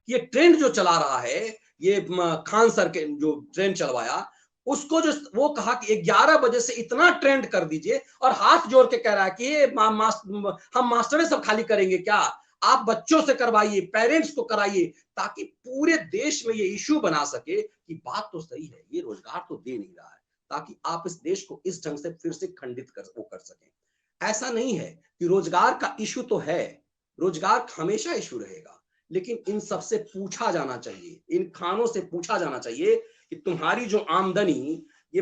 कि ये ट्रेंड जो चला रहा है, ये खान सर के जो ट्रेंड चलवाया, उसको जो वो कहा कि 11 बजे से इतना ट्रेंड कर दीजिए, और हाथ जोड़ के कह रहा है कि ये हम मास्टरें सब खाली करेंगे क्या? आप बच्चों से करवाइए, पेरेंट्स को कराइए, ताकि पूरे देश में ये इश्यू बना सके कि बात तो सही है, ये रोजगार तो दे नहीं रहा है, ताकि आप इस देश को इस ढंग से फिर से खंडित कर सकें। ऐसा नहीं है कि रोजगार का इश्यू तो है, रोजगार हमेशा इश्यू रहेगा, लेकिन इन सबसे पूछा जाना चाहिए, इन खानों से पूछा जाना चाहिए कि तुम्हारी जो आमदनी ये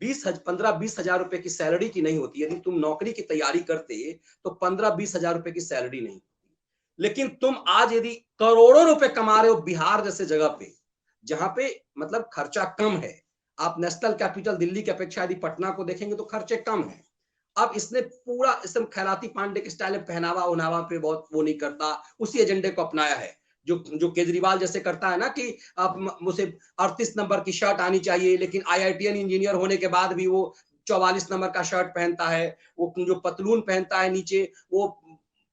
15-20 हजार रुपए की सैलरी की नहीं होती। यदि तुम नौकरी की तैयारी करते तो 15-20 हजार रुपए की सैलरी नहीं होती, लेकिन तुम आज यदि करोड़ों रुपए कमा रहे हो बिहार जैसे जगह पे, जहां पे मतलब खर्चा कम है। आप नेशनल कैपिटल दिल्ली की अपेक्षा यदि पटना को देखेंगे तो खर्चे कम है। अब इसने पूरा इसमें खैराती पांडे के स्टाइल में पहनावा उनावा पे बहुत वो नहीं करता, उसी एजेंडे को अपनाया है जो जो केजरीवाल जैसे करता है ना कि अब मुझे 38 नंबर की शर्ट आनी चाहिए, लेकिन आईआईटीएन इंजीनियर होने के बाद भी वो 44 नंबर का शर्ट पहनता है, वो जो पतलून पहनता है नीचे वो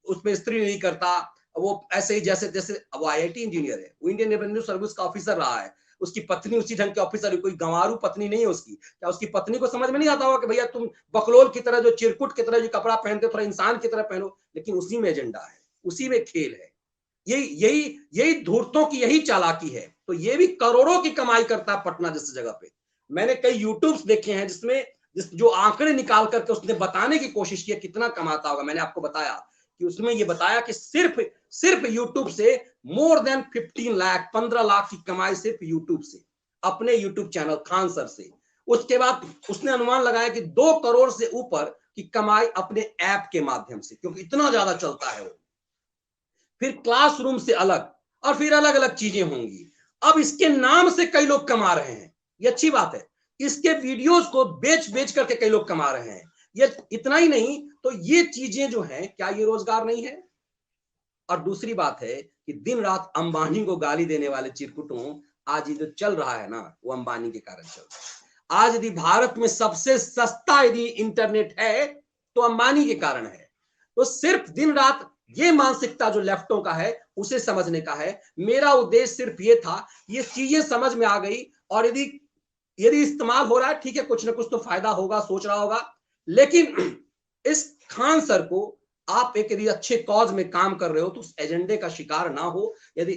उसमें इस्त्री नहीं करता, वो ऐसे ही जैसे जैसे वो आईआईटी इंजीनियर है, वो इंडियन रेवेन्यू सर्विस का ऑफिसर रहा है, उसकी पत्नी उसी ढंग के ऑफिसर है, कोई गंवारू पत्नी नहीं है उसकी। क्या उसकी पत्नी को समझ में नहीं आता होगा कि भैया तुम बकलोल की तरह जो चिरकुट की तरह जो कपड़ा पहनते हो थोड़ा इंसान की तरह पहनो? लेकिन उसी में एजेंडा है, उसी में खेल है। यही यही यही धूर्तों की यही चालाकी है। तो ये भी करोड़ों की कमाई करता है पटना जैसी जगह पे। मैंने कई यूट्यूब्स देखे हैं जिसमें जो आंकड़े निकाल करके उसने बताने की कोशिश की कितना कमाता होगा। मैंने आपको बताया कि उसमें ये बताया कि सिर्फ सिर्फ यूट्यूब से मोर देन 15 लाख 15 लाख की कमाई सिर्फ यूट्यूब से, अपने यूट्यूब चैनल खान सर से। उसके बाद उसने अनुमान लगाया कि 2 करोड़ से ऊपर की कमाई अपने ऐप के माध्यम से, क्योंकि इतना ज्यादा चलता है वो। फिर क्लासरूम से अलग, और फिर अलग अलग चीजें होंगी। अब इसके नाम से कई लोग कमा रहे हैं, ये अच्छी बात है। इसके वीडियोस को बेच बेच करके कई लोग कमा रहे हैं। ये इतना ही नहीं, तो ये चीजें जो हैं, क्या ये रोजगार नहीं है? और दूसरी बात है कि दिन रात अंबानी को गाली देने वाले चिरकुटों, आज ये जो चल रहा है ना, वो अंबानी के कारण चल रहा है। आज यदि भारत में सबसे सस्ता यदि इंटरनेट है तो अंबानी के कारण है। तो सिर्फ दिन रात ये मानसिकता जो लेफ्टों का है उसे समझने का है। मेरा उद्देश्य सिर्फ ये था, ये चीजें समझ में आ गई, और यदि यदि इस्तेमाल हो रहा है ठीक है, कुछ ना कुछ तो फायदा होगा, सोच रहा होगा। लेकिन इस खान सर को आप एक यदि अच्छे कॉज में काम कर रहे हो तो उस एजेंडे का शिकार ना हो। यदि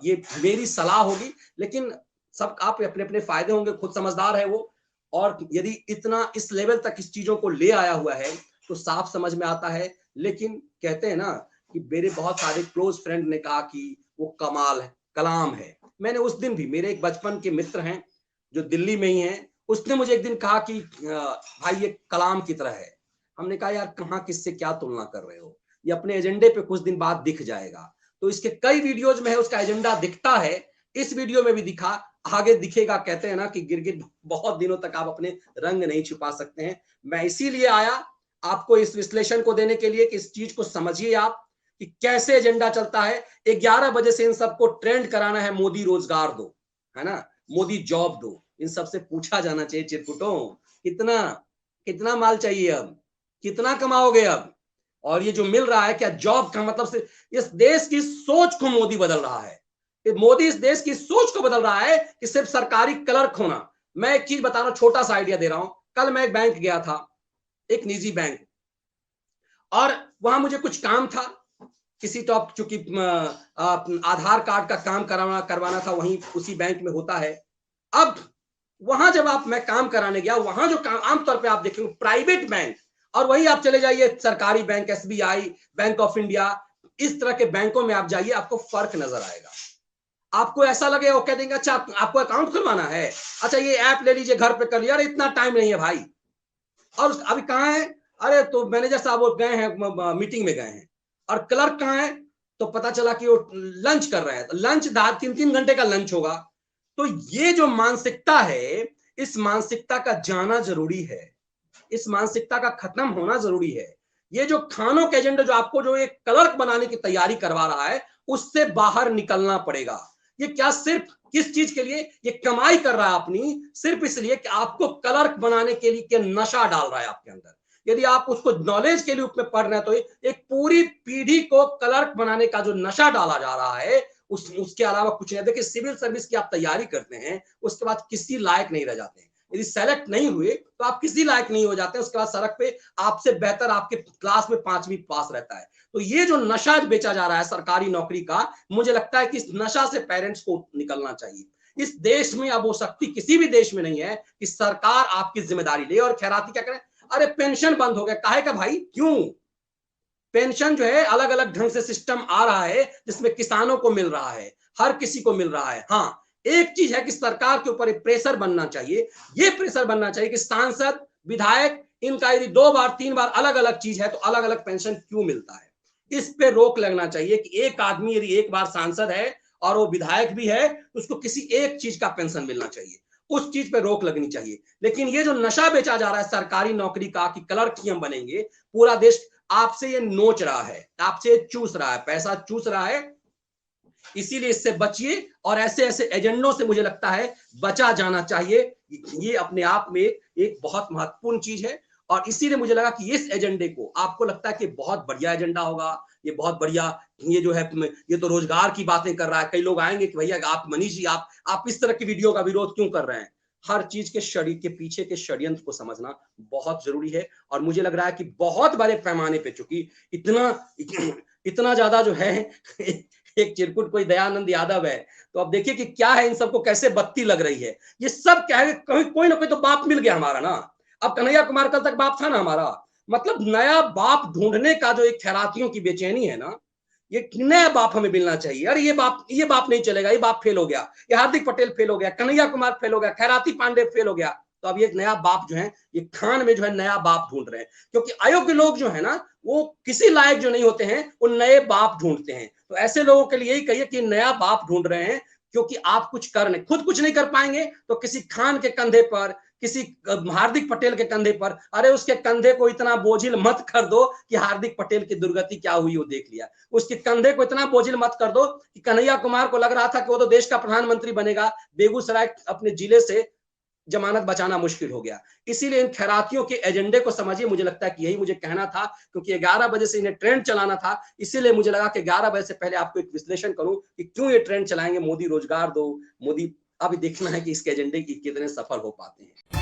ये मेरी सलाह होगी, लेकिन सब आप अपने अपने फायदे होंगे, खुद समझदार है वो। और यदि इतना इस लेवल तक इस चीजों को ले आया हुआ है तो साफ समझ में आता है। लेकिन कहते हैं ना कि मेरे बहुत सारे क्लोज फ्रेंड ने कहा कि वो कमाल है, कलाम है। मैंने उस दिन भी, मेरे एक बचपन के मित्र हैं जो दिल्ली में ही हैं, उसने मुझे एक दिन कहा कि भाई ये कलाम की तरह है। हमने कहा यार कहाँ किससे क्या तुलना कर रहे हो, ये अपने एजेंडे पे कुछ दिन बाद दिख जाएगा। तो इसके कई वीडियोज में है उसका एजेंडा दिखता है, इस वीडियो में भी दिखा, आगे दिखेगा। कहते हैं ना कि गिरगिट बहुत दिनों तक आप अपने रंग नहीं छुपा सकते हैं। मैं इसीलिए आया आपको इस विश्लेषण को देने के लिए कि इस चीज को समझिए आप कि कैसे एजेंडा चलता है। 11 बजे से इन सबको ट्रेंड कराना है, मोदी रोजगार दो, है ना, मोदी जॉब दो। इन सबसे पूछा जाना चाहिए चिरकुटों, कितना कितना माल चाहिए, अब कितना कमाओगे अब? और ये जो मिल रहा है क्या जॉब का मतलब से, इस देश की सोच को मोदी बदल रहा है। मोदी इस देश की सोच को बदल रहा है कि सिर्फ सरकारी क्लर्क होना। मैं एक चीज बता रहा हूं, छोटा सा आइडिया दे रहा हूं। कल मैं एक बैंक गया था, एक निजी बैंक, और वहां मुझे कुछ काम था, किसी टॉप, चूंकि आधार कार्ड का काम करवाना था, वहीं उसी बैंक में होता है। अब वहां जब मैं काम कराने गया, वहां जो काम आमतौर पे आप देखेंगे प्राइवेट बैंक, और वही आप चले जाइए सरकारी bank, SBI, bank of India, इस तरह के बैंकों में आप जाइए, आपको फर्क नजर आएगा। आपको ऐसा लगेगा, वो कह देंगे अच्छा आपको अकाउंट खुलवाना है, अच्छा ये ऐप ले लीजिए घर पे कर लिया, अरे इतना टाइम नहीं है भाई। और अभी कहाँ है? अरे तो मैनेजर साहब वो गए हैं, मीटिंग में गए हैं। और क्लर्क कहाँ है? तो पता चला कि वो लंच कर रहे हैं। तो लंच 3-3 घंटे का लंच होगा। तो ये जो मानसिकता है, इस मानसिकता का जाना जरूरी है, इस मानसिकता का खत्म होना जरूरी है। ये जो खानों के एजेंडा जो आपको जो एक क्लर्क बनाने की तैयारी करवा रहा है, उससे बाहर निकलना पड़ेगा। ये क्या सिर्फ किस चीज के लिए ये कमाई कर रहा है अपनी? सिर्फ इसलिए कि आपको क्लर्क बनाने के लिए नशा डाल रहा है आपके अंदर। यदि आप उसको नॉलेज के रूप में पढ़ रहे हैं तो एक पूरी पीढ़ी को क्लर्क बनाने का जो नशा डाला जा रहा है, उसके अलावा कुछ नहीं। देखिए सिविल सर्विस की आप तैयारी करते हैं, उसके बाद किसी लायक नहीं रह जाते हैं। यदि सेलेक्ट नहीं हुए तो आप किसी लायक नहीं हो जाते, उसके बाद सड़क पे आपसे बेहतर आपके क्लास में 5वीं पास रहता है। तो ये जो नशा बेचा जा रहा है सरकारी नौकरी का, मुझे लगता है कि इस नशा से पेरेंट्स को निकलना चाहिए। इस देश में अब वो शक्ति किसी भी देश में नहीं है कि सरकार आपकी जिम्मेदारी ले। और खैराती क्या करें, अरे पेंशन बंद हो गया, काहे का भाई, क्यों? पेंशन जो है अलग अलग ढंग से सिस्टम आ रहा है, जिसमें किसानों को मिल रहा है, हर किसी को मिल रहा है। हाँ, एक चीज है कि सरकार के ऊपर एक प्रेशर बनना चाहिए, ये प्रेशर बनना चाहिए कि सांसद विधायक इनका यदि 2 बार 3 बार अलग अलग चीज है तो अलग अलग पेंशन क्यों मिलता है, इस पे रोक लगना चाहिए कि एक आदमी यदि एक बार सांसद है और वो विधायक भी है तो उसको किसी एक चीज का पेंशन मिलना चाहिए, उस चीज पे रोक लगनी चाहिए। लेकिन ये जो नशा बेचा जा रहा है सरकारी नौकरी का कि क्लर्क ही हम बनेंगे, पूरा देश आपसे ये नोच रहा है, आपसे चूस रहा है, पैसा चूस रहा है, इसीलिए इससे बचिए। और ऐसे ऐसे एजेंडों से मुझे लगता है बचा जाना चाहिए। ये अपने आप में एक बहुत महत्वपूर्ण चीज है। और इसीलिए मुझे लगा कि इस एजेंडे को, आपको लगता है कि बहुत बढ़िया एजेंडा होगा, ये बहुत बढ़िया, ये जो है ये तो रोजगार की बातें कर रहा है, कई लोग आएंगे कि भैया आप मनीष जी आप इस तरह की वीडियो का विरोध क्यों कर रहे हैं? हर चीज के पीछे के षड्यंत्र को समझना बहुत जरूरी है। और मुझे लग रहा है कि बहुत बड़े पैमाने पे, चूंकि इतना इतना ज्यादा जो है एक चिरकुट कोई दयानंद यादव है, तो अब देखिए कि क्या है, इन सबको कैसे बत्ती लग रही है। ये सब क्या है, कहीं कोई ना कोई तो बाप मिल गया हमारा ना। अब कन्हैया कुमार कल तक बाप था ना हमारा, मतलब नया बाप ढूंढने का जो एक खैरातियों की बेचैनी है ना, ये नया बाप हमें मिलना चाहिए। अरे ये बाप नहीं चलेगा, ये बाप फेल हो गया, ये हार्दिक पटेल फेल हो गया, कन्हैया कुमार फेल हो गया, खैराती पांडे फेल हो गया, तो अब ये नया बाप जो है, ये खान में जो है नया बाप ढूंढ रहे हैं। क्योंकि अयोग्य लोग जो है ना, वो किसी लायक जो नहीं होते हैं, वो नए बाप ढूंढते हैं। तो ऐसे लोगों के लिए यही कहिए कि नया बाप ढूंढ रहे हैं, क्योंकि आप खुद कुछ नहीं कर पाएंगे तो किसी खान के कंधे पर, किसी हार्दिक पटेल के कंधे पर, अरे उसके कंधे को इतना बोझिल मत कर दो कि हार्दिक पटेल की दुर्गति क्या हुई वो देख लिया। उसके कंधे को इतना बोझिल मत कर दो कि कन्हैया कुमार को लग रहा था कि वो तो देश का प्रधानमंत्री बनेगा, बेगूसराय अपने जिले से जमानत बचाना मुश्किल हो गया। इसीलिए इन खैरातियों के एजेंडे को समझिए। मुझे लगता है कि यही मुझे कहना था, क्योंकि 11 बजे से इन्हें ट्रेंड चलाना था, इसीलिए मुझे लगा कि 11 बजे से पहले आपको एक विश्लेषण करूं कि क्यों ये ट्रेंड चलाएंगे, मोदी रोजगार दो, मोदी। अभी देखना है कि इसके एजेंडे की कितने सफल हो पाते हैं।